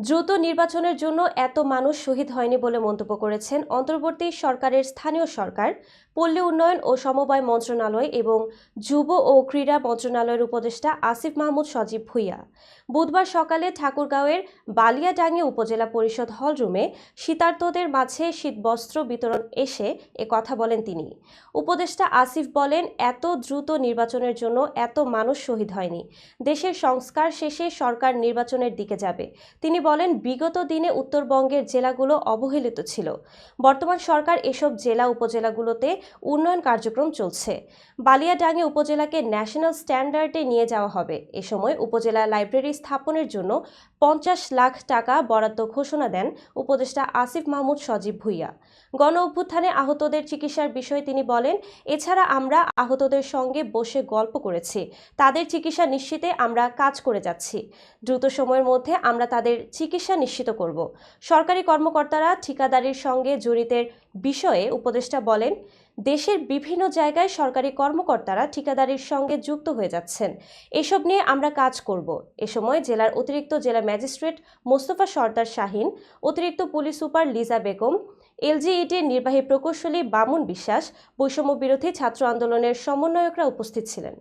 দ্রুত নির্বাচনের জন্য এত মানুষ শহীদ হয়নি বলে মন্তব্য করেছেন অন্তর্বর্তী সরকারের স্থানীয় সরকার, পল্লী উন্নয়ন ও সমবায় মন্ত্রণালয় এবং যুব ও ক্রীড়া মন্ত্রণালয়ের উপদেষ্টা আসিফ মাহমুদ সজীব ভুঁইয়া বুধবার সকালে ঠাকুরগাঁওয়ের বালিয়াডাঙ্গি উপজেলা পরিষদ হলরুমে শীতার্তদের মাঝে শীতবস্ত্র বিতরণ এসে কথা বলেন তিনি। উপদেষ্টা আসিফ বলেন, এত দ্রুত নির্বাচনের জন্য এত মানুষ শহীদ হয়নি। দেশের সংস্কার শেষে সরকার নির্বাচনের দিকে যাবে। তিনি বলেন, বিগত দিনে উত্তরবঙ্গের জেলাগুলো অবহেলিত ছিল। বর্তমান সরকার এসব জেলা উপজেলাগুলোতে উন্নয়ন কার্যক্রম চলছে। বালিয়াডাঙ্গি উপজেলাকে ন্যাশনাল স্ট্যান্ডার্ডে নিয়ে যাওয়া হবে। এ সময় উপজেলা লাইব্রেরি স্থাপনের জন্য 50 লাখ টাকা বরাদ্দ ঘোষণা দেন উপদেষ্টা আসিফ মাহমুদ সজীব ভুঁইয়া। গণ অভ্যুত্থানে আহতদের চিকিৎসার বিষয়ে তিনি বলেন, এছাড়া আমরা আহতদের সঙ্গে বসে গল্প করেছি। তাদের চিকিৎসা নিশ্চিতে আমরা কাজ করে যাচ্ছি। দ্রুত সময়ের মধ্যে আমরা তাদের চিকিৎসা নিশ্চিত করব। সরকারি কর্মকর্তারা ঠিকাদারির সঙ্গে জড়িতের বিষয়ে উপদেষ্টা বলেন, দেশের বিভিন্ন জায়গায় সরকারি কর্মকর্তারা ঠিকাদারির সঙ্গে যুক্ত হয়ে যাচ্ছেন। এসব নিয়ে আমরা কাজ করব। এ সময় জেলার অতিরিক্ত জেলা ম্যাজিস্ট্রেট মোস্তফা সরদার শাহিন, অতিরিক্ত পুলিশ সুপার লিজা বেগম, এলজিইডির নির্বাহী প্রকৌশলী বামুন বিশ্বাস, বৈষম্য বিরোধী ছাত্র আন্দোলনের সমন্বয়করা উপস্থিত ছিলেন।